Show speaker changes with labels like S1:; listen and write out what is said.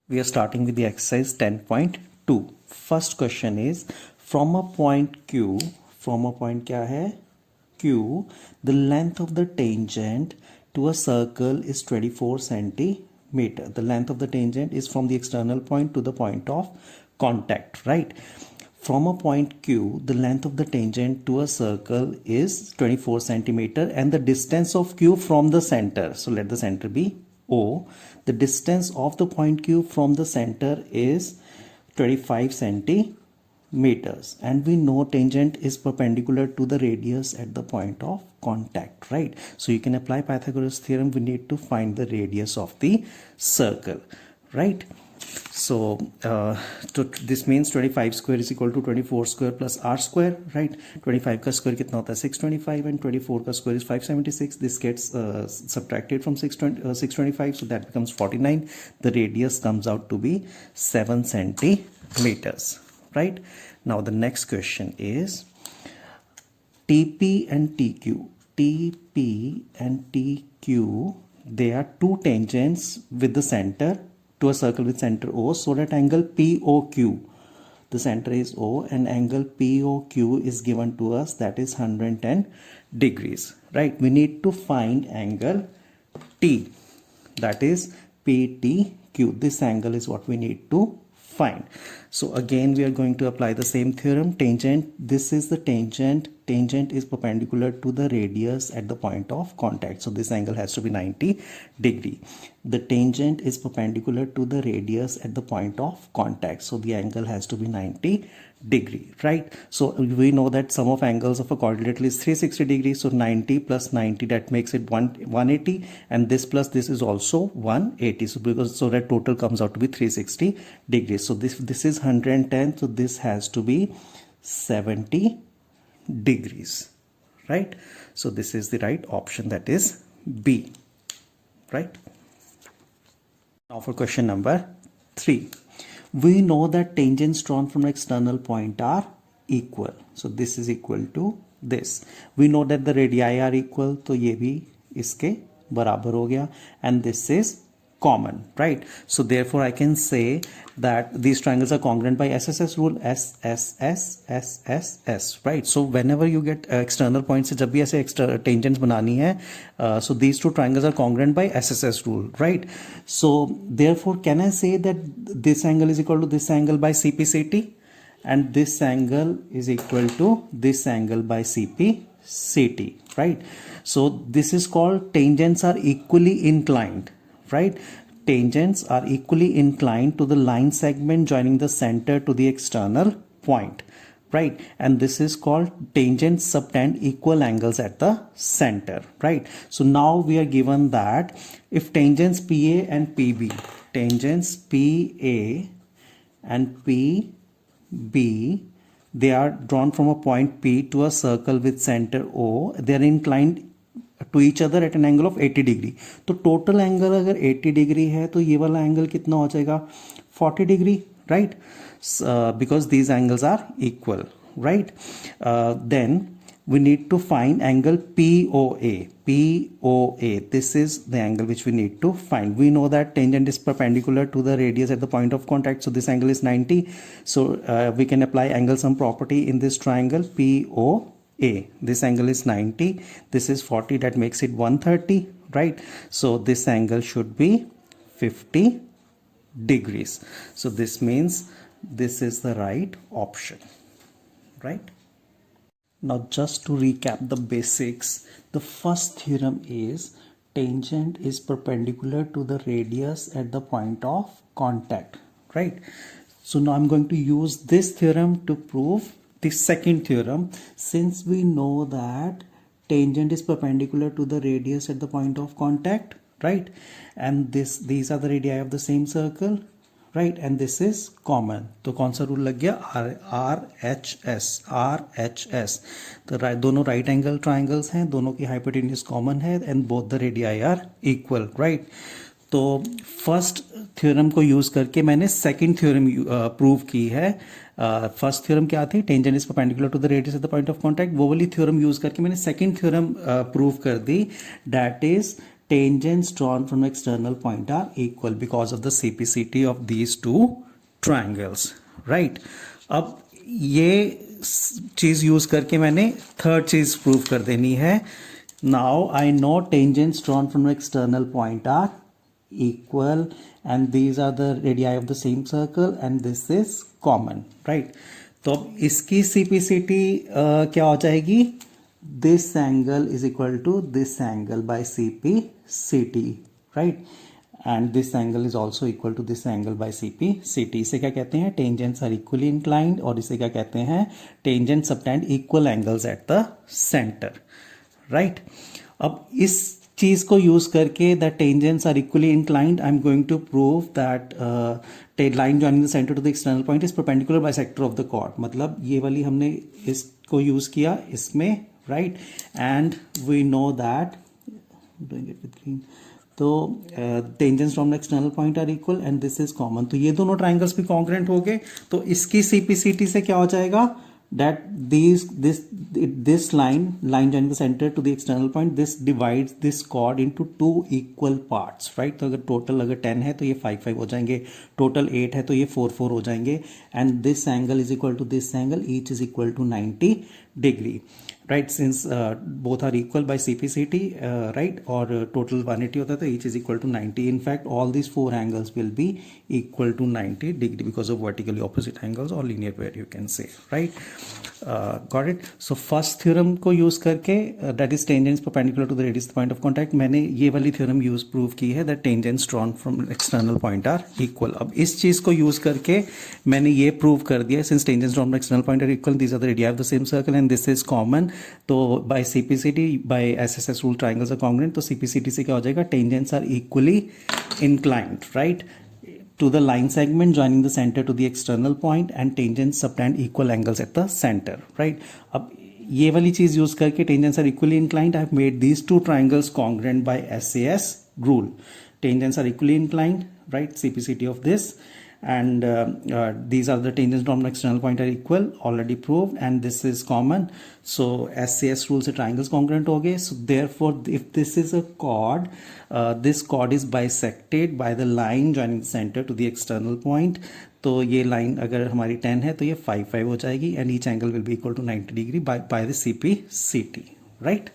S1: We are starting with the exercise 10.2. First question is from a point Q, from a point क्या है Q, the length of the tangent to a circle is 24 centimeter. The length of the tangent is from the external point to the point of contact, right? From a point Q, the length of the tangent to a circle is 24 centimeter and the distance of Q from the center. So let the center be O. The distance of the point Q from the center is 25 centimeters, and we know tangent is perpendicular to the radius at the point of contact, right? So you can apply Pythagoras theorem. We need to find the radius of the circle, right? So this means 25 square is equal to 24 square plus r square, right? 25 का square कितना होता है 625 and 24 का square is 576. This gets subtracted from 625, so that becomes 49. The radius comes out to be 7 centimeters, right? Now the next question is TP and TQ. TP and TQ, they are two tangents with the center to a circle with center O, so that angle POQ, the center is O and angle POQ is given to us, that is 110 degrees, right? We need to find angle T, that is PTQ. This angle is what we need to find. So again we are going to apply the same theorem. Tangent, this is the tangent is perpendicular to the radius at the point of contact, so this angle has to be 90 degree. The tangent is perpendicular to the radius at the point of contact, so the angle has to be 90 degree, right? So we know that sum of angles of a quadrilateral is 360 degrees, so 90 plus 90, that makes it 180, and this plus this is also 180, so that total comes out to be 360 degrees. So this is 110, so this has to be 70 degrees, right? So this is the right option, that is B, right? Now for question number 3, we know that tangents drawn from an external point are equal, so this is equal to this. We know that the radii are equal, तो ये भी इसके बराबर हो गया, and this is common, right? So therefore I can say that these triangles are congruent by SSS rule, SSS, right? So whenever you get external points, जब भी ऐसे tangents बनानी है, so these two triangles are congruent by SSS rule, right? So therefore can I say that this angle is equal to this angle by CPCT, and this angle is equal to this angle by CPCT, right? So this is called tangents are equally inclined, right? Tangents are equally inclined to the line segment joining the center to the external point, right? And this is called tangents subtend equal angles at the center, right? So now we are given that if tangents PA and PB, tangents PA and PB, they are drawn from a point P to a circle with center O, they are inclined to each other at an angle of 80 degree. तो total angle अगर 80 degree है तो ये वाला angle कितना हो जाएगा 40 degree, right? Because these angles are equal, right? Then we need to find angle POA. POA, this is the angle which we need to find. We know that tangent is perpendicular to the radius at the point of contact, so this angle is 90. So we can apply angle sum property in this triangle POA. This angle is 90, this is 40, that makes it 130, right? So this angle should be 50 degrees. So this means this is the right option, right? Now just to recap the basics, the first theorem is tangent is perpendicular to the radius at the point of contact, right? So now I'm going to use this theorem to prove the second theorem. Since we know that tangent is perpendicular to the radius at the point of contact, right? And these are the radii of the same circle, right? And this is common. तो कौन सा rule लग गया RHS. तो दोनों right angle triangles हैं, दोनों की hypotenuse common है, and both the radii are equal, right? तो फर्स्ट थ्योरम को यूज करके मैंने सेकंड थ्योरम प्रूव की है. फर्स्ट थ्योरम क्या थी, tangent is perpendicular to the radius at the point of contact. वो वाली थ्योरम यूज करके मैंने सेकंड थ्योरम प्रूव कर दी, that is tangents drawn from external point are equal because of the CPCT of these two triangles, right? अब ये चीज use करके मैंने थर्ड चीज प्रूव कर देनी है. Now I know tangents drawn from external point are equal and these are the radii of the same circle and this is common, right? तो अब इसकी CPCT क्या हो जाएगी? This angle is equal to this angle by CPCT, right? And this angle is also equal to this angle by CPCT. इसे क्या कहते हैं? Tangents are equally inclined. और इसे क्या कहते हैं? Tangents subtend equal angles at the center, right? अब इस चीज को यूज करके the tangents are equally inclined I am going to prove that line joining the centre to the external point is perpendicular bisector of the chord. मतलब ये वाली हमने इसको यूज किया इसमें, right? And we know that doing it with green. तो tangents from the external point are equal and this is common. तो ये दोनों ट्राइंगल्स भी कॉन्ग्रुएंट हो गए. तो इसकी CPCT से क्या हो जाएगा? That this line joining the center to the external point, this divides this chord into two equal parts, right? तो अगर total अगर 10 है तो ये 5 हो जाएंगे, total 8 है तो ये 4 हो जाएंगे, and this angle is equal to this angle, each is equal to 90 degree, right? Since both are equal by CPCT, right? और total 180 होता है तो each is equal to 90. In fact, all these four angles will be equal to 90 degree because of vertically opposite angles or linear pair, you can say, right? Got it? So first theorem को use करके that is tangents perpendicular to the radius of the point of contact, मैंने ये वाली theorem use prove की है that tangents drawn from external point are equal. अब इस चीज को use करके मैंने ये prove कर दिया since tangents drawn from external point are equal, these are the radii of the same circle and this is common. तो by CPCT, by SSS rule, triangles are congruent. तो CPCT से क्या हो जाएगा? Tangents are equally inclined, right, to the line segment joining the center to the external point and tangents subtend equal angles at the center, right? अब ये वाली चीज use करके tangents are equally inclined. I have made these two triangles congruent by SAS rule. Tangents are equally inclined, right? CPCT of this. And these are the tangents drawn from external point are equal, already proved, and this is common. So SAS rule से triangles congruent हो गए. So therefore, if this is a chord, this chord is bisected by the line joining the center to the external point. तो ये line अगर हमारी 10 है तो ये 5 हो जाएगी, and each angle will be equal to 90 degree by the CPCT, right?